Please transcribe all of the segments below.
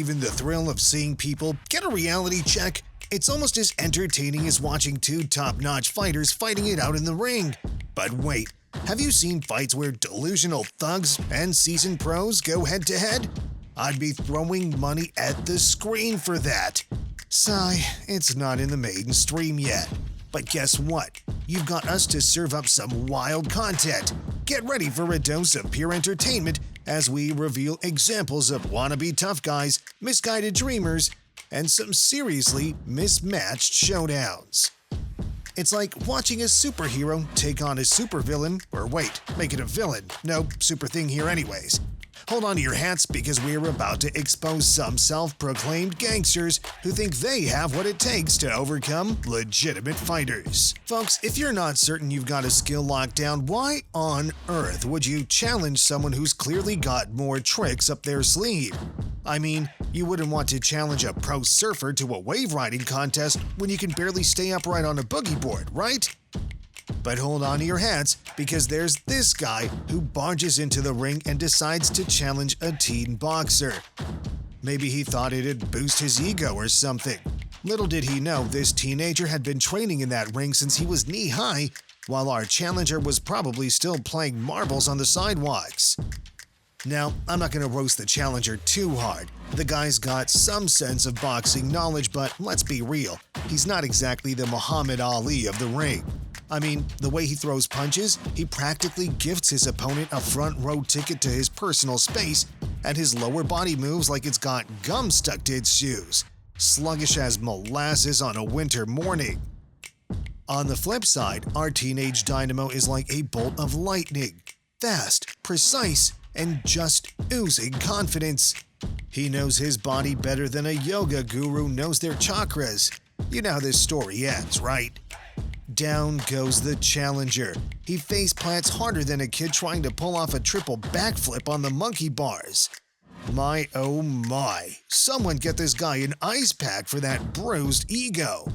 craving the thrill of seeing people get a reality check? It's almost as entertaining as watching two top-notch fighters fighting it out in the ring. But wait, have you seen fights where delusional thugs and seasoned pros go head-to-head? I'd be throwing money at the screen for that. Sigh, it's not in the mainstream yet. But guess what? You've got us to serve up some wild content. Get ready for a dose of pure entertainment as we reveal examples of wannabe tough guys, misguided dreamers, and some seriously mismatched showdowns. It's like watching a superhero take on a supervillain, or wait, make it a villain. No super thing here anyways. Hold on to your hats because we're about to expose some self-proclaimed gangsters who think they have what it takes to overcome legitimate fighters. Folks, if you're not certain you've got a skill locked down, why on earth would you challenge someone who's clearly got more tricks up their sleeve? I mean, you wouldn't want to challenge a pro surfer to a wave riding contest when you can barely stay upright on a boogie board, right? But hold on to your hats, because there's this guy who barges into the ring and decides to challenge a teen boxer. Maybe he thought it'd boost his ego or something. Little did he know this teenager had been training in that ring since he was knee-high, while our challenger was probably still playing marbles on the sidewalks. Now, I'm not going to roast the challenger too hard. The guy's got some sense of boxing knowledge, but let's be real, he's not exactly the Muhammad Ali of the ring. I mean, the way he throws punches, he practically gifts his opponent a front row ticket to his personal space, and his lower body moves like it's got gum stuck to its shoes, sluggish as molasses on a winter morning. On the flip side, our teenage dynamo is like a bolt of lightning, fast, precise, and just oozing confidence. He knows his body better than a yoga guru knows their chakras. You know how this story ends, right? Down goes the challenger. He face plants harder than a kid trying to pull off a triple backflip on the monkey bars. My oh my, someone get this guy an ice pack for that bruised ego.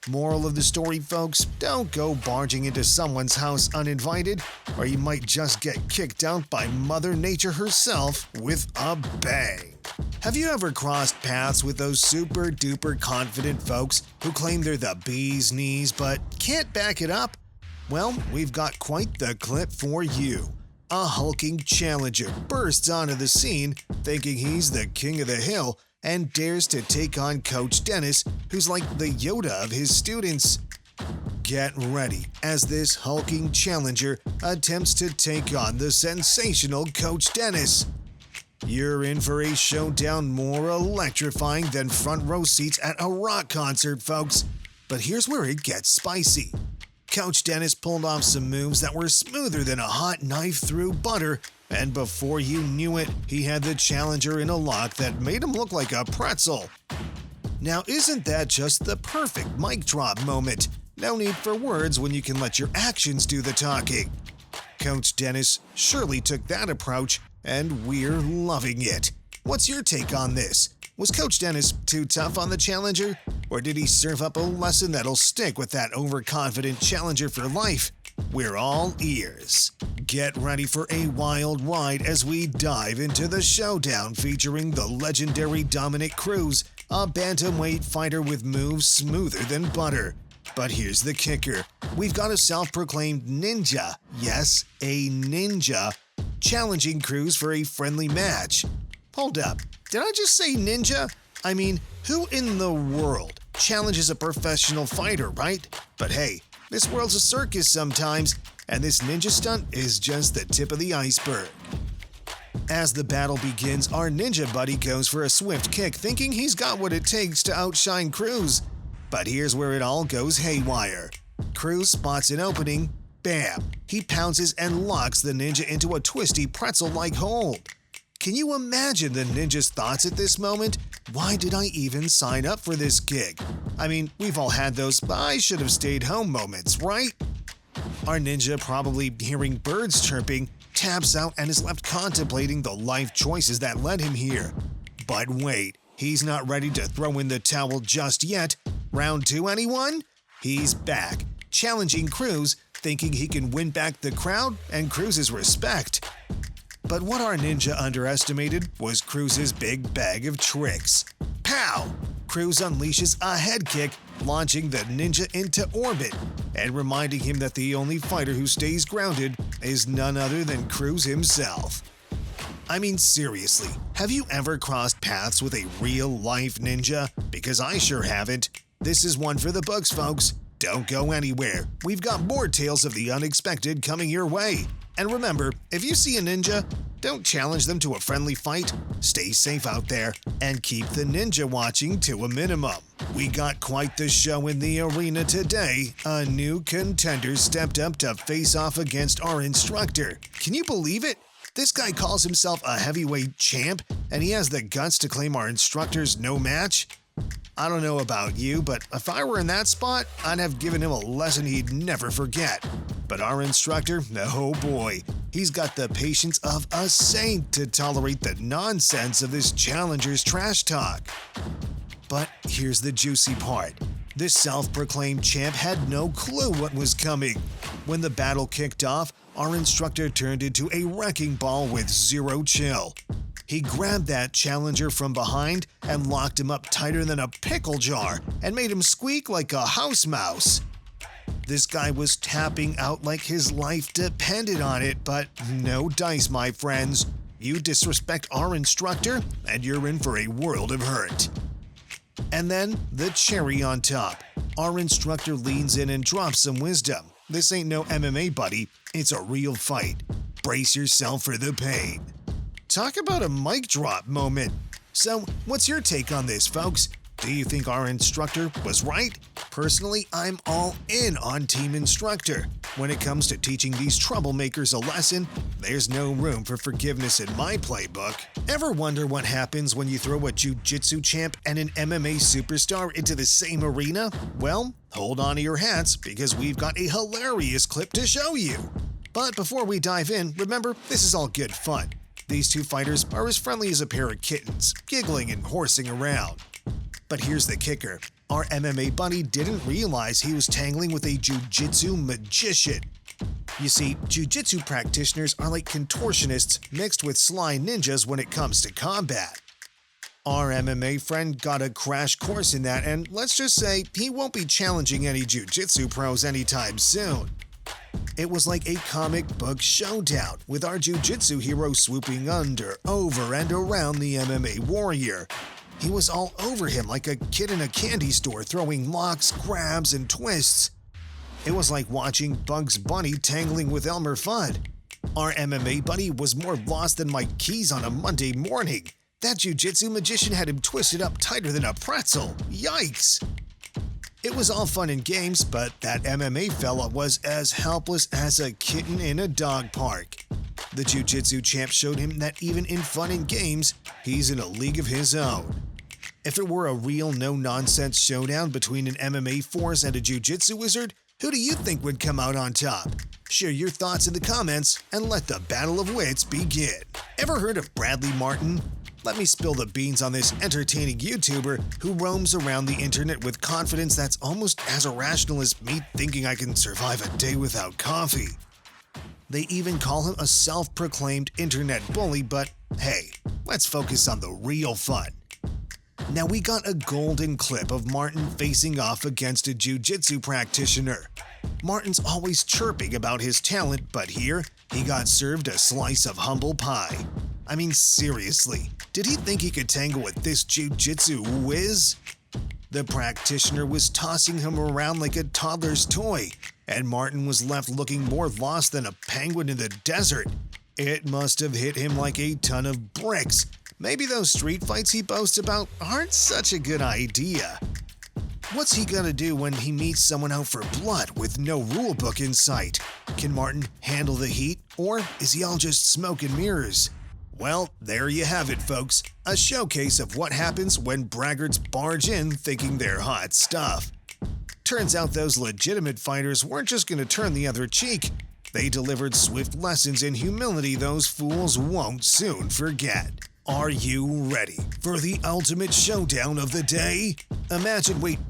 Moral of the story, folks, don't go barging into someone's house uninvited, or you might just get kicked out by Mother Nature herself with a bang. Have you ever crossed paths with those super-duper confident folks who claim they're the bee's knees but can't back it up? Well, we've got quite the clip for you. A hulking challenger bursts onto the scene thinking he's the king of the hill and dares to take on Coach Dennis, who's like the Yoda of his students. Get ready as this hulking challenger attempts to take on the sensational Coach Dennis. You're in for a showdown more electrifying than front row seats at a rock concert, folks. But here's where it gets spicy. Coach Dennis pulled off some moves that were smoother than a hot knife through butter, and before you knew it, he had the challenger in a lock that made him look like a pretzel. Now, isn't that just the perfect mic drop moment? No need for words when you can let your actions do the talking. Coach Dennis surely took that approach, and we're loving it. What's your take on this? Was Coach Dennis too tough on the challenger? Or did he serve up a lesson that'll stick with that overconfident challenger for life? We're all ears. Get ready for a wild ride as we dive into the showdown featuring the legendary Dominic Cruz, a bantamweight fighter with moves smoother than butter. But here's the kicker. We've got a self-proclaimed ninja, yes, a ninja, challenging Cruz for a friendly match. Hold up, did I just say ninja? I mean, who in the world challenges a professional fighter, right? But hey, this world's a circus sometimes, and this ninja stunt is just the tip of the iceberg. As the battle begins, our ninja buddy goes for a swift kick, thinking he's got what it takes to outshine Cruz. But here's where it all goes haywire. Cruz spots an opening. Bam! He pounces and locks the ninja into a twisty pretzel-like hold. Can you imagine the ninja's thoughts at this moment? Why did I even sign up for this gig? I mean, we've all had those "I should have stayed home" moments, right? Our ninja, probably hearing birds chirping, taps out and is left contemplating the life choices that led him here. But wait, he's not ready to throw in the towel just yet. Round 2, anyone? He's back, challenging Cruz, thinking he can win back the crowd and Cruz's respect. But what our ninja underestimated was Cruz's big bag of tricks. Pow! Cruz unleashes a head kick, launching the ninja into orbit, and reminding him that the only fighter who stays grounded is none other than Cruz himself. I mean, seriously, have you ever crossed paths with a real-life ninja? Because I sure haven't. This is one for the books, folks. Don't go anywhere. We've got more tales of the unexpected coming your way. And remember, if you see a ninja, don't challenge them to a friendly fight. Stay safe out there and keep the ninja watching to a minimum. We got quite the show in the arena today. A new contender stepped up to face off against our instructor. Can you believe it? This guy calls himself a heavyweight champ, and he has the guts to claim our instructor's no match? I don't know about you, but if I were in that spot, I'd have given him a lesson he'd never forget. But our instructor, oh boy, he's got the patience of a saint to tolerate the nonsense of this challenger's trash talk. But here's the juicy part. This self-proclaimed champ had no clue what was coming. When the battle kicked off, our instructor turned into a wrecking ball with zero chill. He grabbed that challenger from behind and locked him up tighter than a pickle jar and made him squeak like a house mouse. This guy was tapping out like his life depended on it, but no dice, my friends. You disrespect our instructor, and you're in for a world of hurt. And then, the cherry on top. Our instructor leans in and drops some wisdom. This ain't no MMA, buddy. It's a real fight. Brace yourself for the pain. Talk about a mic drop moment. So, what's your take on this, folks? Do you think our instructor was right? Personally, I'm all in on Team Instructor. When it comes to teaching these troublemakers a lesson, there's no room for forgiveness in my playbook. Ever wonder what happens when you throw a jiu-jitsu champ and an MMA superstar into the same arena? Well, hold on to your hats because we've got a hilarious clip to show you. But before we dive in, remember, this is all good fun. These two fighters are as friendly as a pair of kittens, giggling and horsing around. But here's the kicker. Our MMA buddy didn't realize he was tangling with a jiu-jitsu magician. You see, jiu-jitsu practitioners are like contortionists mixed with sly ninjas when it comes to combat. Our MMA friend got a crash course in that, and let's just say he won't be challenging any jiu-jitsu pros anytime soon. It was like a comic book showdown, with our jiu-jitsu hero swooping under, over, and around the MMA warrior. He was all over him like a kid in a candy store, throwing locks, grabs, and twists. It was like watching Bugs Bunny tangling with Elmer Fudd. Our MMA buddy was more lost than my keys on a Monday morning. That jiu-jitsu magician had him twisted up tighter than a pretzel. Yikes! It was all fun and games, but that MMA fella was as helpless as a kitten in a dog park. The jiu-jitsu champ showed him that even in fun and games, he's in a league of his own. If it were a real no-nonsense showdown between an MMA force and a jiu-jitsu wizard, who do you think would come out on top? Share your thoughts in the comments and let the battle of wits begin. Ever heard of Bradley Martin? Let me spill the beans on this entertaining YouTuber who roams around the internet with confidence that's almost as irrational as me thinking I can survive a day without coffee. They even call him a self-proclaimed internet bully, but hey, let's focus on the real fun. Now we got a golden clip of Martin facing off against a jiu-jitsu practitioner. Martin's always chirping about his talent, but here, he got served a slice of humble pie. I mean, seriously, did he think he could tangle with this jiu-jitsu whiz? The practitioner was tossing him around like a toddler's toy, and Martin was left looking more lost than a penguin in the desert. It must have hit him like a ton of bricks. Maybe those street fights he boasts about aren't such a good idea. What's he gonna do when he meets someone out for blood with no rulebook in sight? Can Martin handle the heat, or is he all just smoke and mirrors? Well, there you have it, folks. A showcase of what happens when braggarts barge in thinking they're hot stuff. Turns out those legitimate fighters weren't just gonna turn the other cheek. They delivered swift lessons in humility those fools won't soon forget. Are you ready for the ultimate showdown of the day?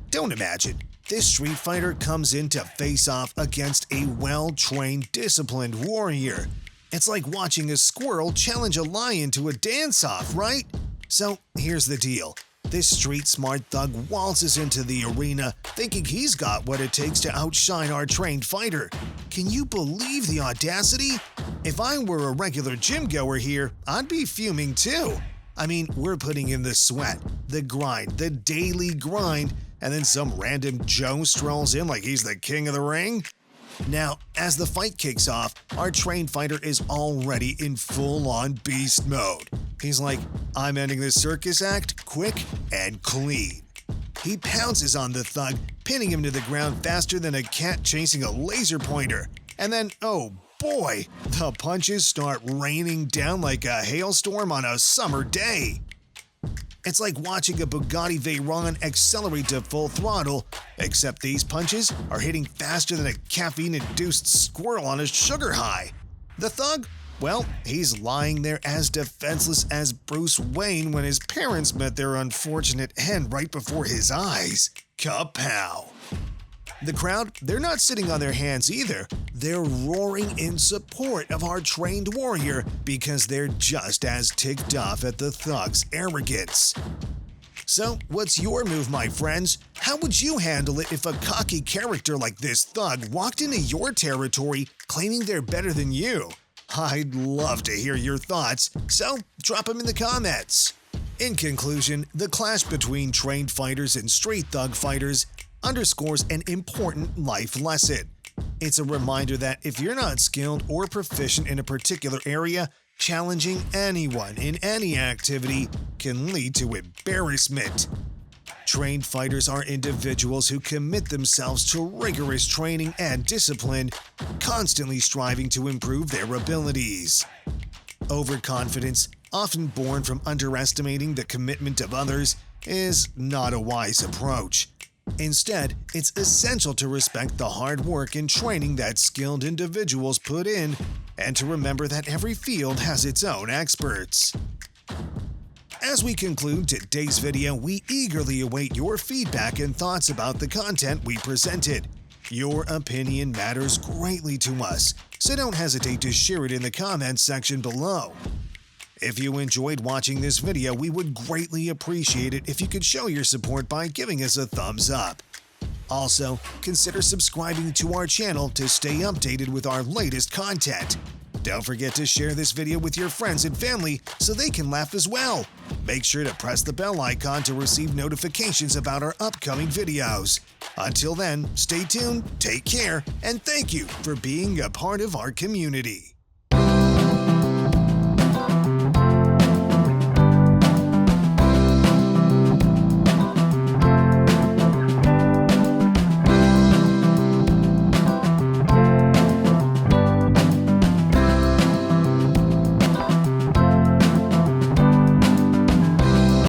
Don't imagine. This street fighter comes in to face off against a well-trained, disciplined warrior. It's like watching a squirrel challenge a lion to a dance-off, right? So here's the deal. This street-smart thug waltzes into the arena thinking he's got what it takes to outshine our trained fighter. Can you believe the audacity? If I were a regular gym goer here, I'd be fuming too. I mean, we're putting in the sweat, the grind, the daily grind, and then some random Joe strolls in like he's the king of the ring? Now, as the fight kicks off, our trained fighter is already in full-on beast mode. He's like, I'm ending this circus act quick and clean. He pounces on the thug, pinning him to the ground faster than a cat chasing a laser pointer. And then, oh boy, the punches start raining down like a hailstorm on a summer day. It's like watching a Bugatti Veyron accelerate to full throttle, except these punches are hitting faster than a caffeine-induced squirrel on a sugar high. The thug? Well, he's lying there as defenseless as Bruce Wayne when his parents met their unfortunate end right before his eyes. Kapow! The crowd, they're not sitting on their hands either. They're roaring in support of our trained warrior because they're just as ticked off at the thug's arrogance. So, what's your move, my friends? How would you handle it if a cocky character like this thug walked into your territory claiming they're better than you? I'd love to hear your thoughts, so drop them in the comments. In conclusion, the clash between trained fighters and street thug fighters underscores an important life lesson. It's a reminder that if you're not skilled or proficient in a particular area, challenging anyone in any activity can lead to embarrassment. Trained fighters are individuals who commit themselves to rigorous training and discipline, constantly striving to improve their abilities. Overconfidence, often born from underestimating the commitment of others, is not a wise approach. Instead, it's essential to respect the hard work and training that skilled individuals put in, and to remember that every field has its own experts. As we conclude today's video, we eagerly await your feedback and thoughts about the content we presented. Your opinion matters greatly to us, so don't hesitate to share it in the comments section below. If you enjoyed watching this video, we would greatly appreciate it if you could show your support by giving us a thumbs up. Also, consider subscribing to our channel to stay updated with our latest content. Don't forget to share this video with your friends and family so they can laugh as well. Make sure to press the bell icon to receive notifications about our upcoming videos. Until then, stay tuned, take care, and thank you for being a part of our community.